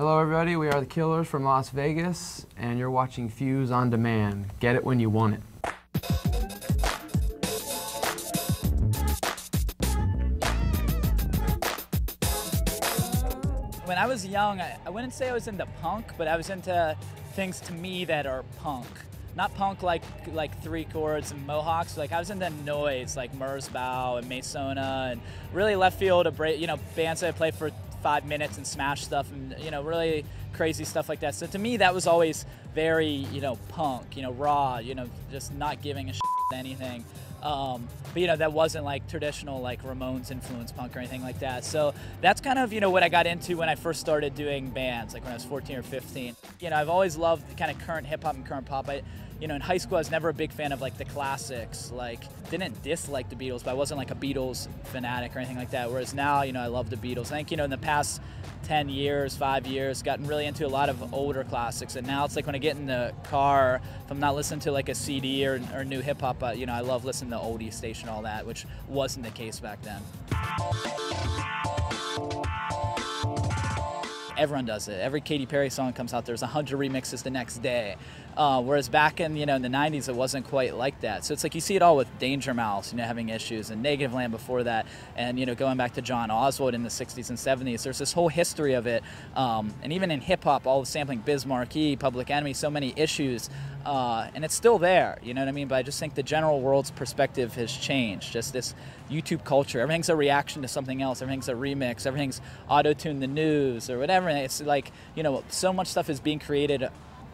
Hello everybody, we are the Killers from Las Vegas, and you're watching Fuse on Demand. Get it when you want it. When I was young, I wouldn't say I was into punk, but I was into things to me that are punk. Not punk like three chords and mohawks. Like I was into noise, like Merzbow and Masona, and really left field, bands that I played for 5 minutes and smash stuff, and really crazy stuff like that. So to me, that was always very punk, raw, just not giving a shit anything. But that wasn't like traditional like Ramones influenced punk or anything like that. So that's kind of what I got into when I first started doing bands, like when I was 14 or 15. I've always loved the kind of current hip hop and current pop. In high school I was never a big fan of like the classics. Like didn't dislike the Beatles, but I wasn't like a Beatles fanatic or anything like that. Whereas now I love the Beatles. I think in the past 10 years, 5 years, gotten really into a lot of older classics, and now it's like when I get in the car, if I'm not listening to like a CD or new hip hop, I love listening to oldie station, all that, which wasn't the case back then. Everyone does it. Every Katy Perry song comes out, there's 100 remixes the next day. Whereas back in in the 90s, it wasn't quite like that. So it's like you see it all with Danger Mouse, having issues, and Negative Land before that, and going back to John Oswald in the 60s and 70s. There's this whole history of it, and even in hip hop, all the sampling, Biz Markie, Public Enemy, so many issues, and it's still there. You know what I mean? But I just think the general world's perspective has changed. Just this YouTube culture, everything's a reaction to something else. Everything's a remix. Everything's auto-tune the news or whatever. It's like so much stuff is being created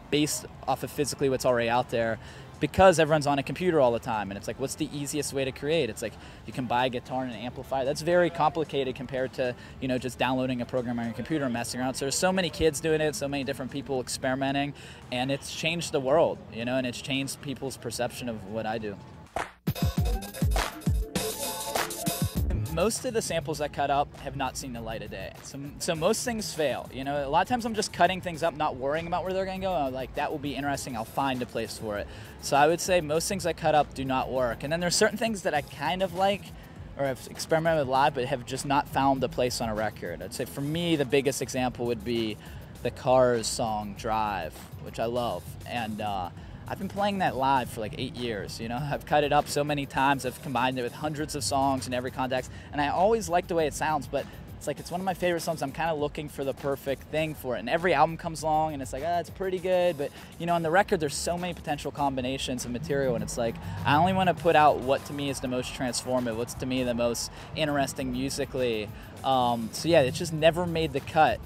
based off of physically what's already out there, because everyone's on a computer all the time, and it's like, what's the easiest way to create? It's like you can buy a guitar and an amplifier. That's very complicated compared to just downloading a program on your computer and messing around. So there's so many kids doing it, so many different people experimenting, and it's changed the world, and it's changed people's perception of what I do. Most of the samples I cut up have not seen the light of day. So most things fail. A lot of times I'm just cutting things up, not worrying about where they're gonna go. I'm like, that will be interesting, I'll find a place for it. So I would say most things I cut up do not work. And then there's certain things that I kind of like, or have experimented with live, but have just not found a place on a record. I'd say for me, the biggest example would be the Cars song, Drive, which I love. And I've been playing that live for like 8 years, I've cut it up so many times, I've combined it with hundreds of songs in every context, and I always like the way it sounds, but it's one of my favorite songs. I'm kind of looking for the perfect thing for it, and every album comes along and it's like, it's pretty good, but on the record there's so many potential combinations of material, and it's like, I only want to put out what to me is the most transformative, what's to me the most interesting musically. So yeah, it just never made the cut.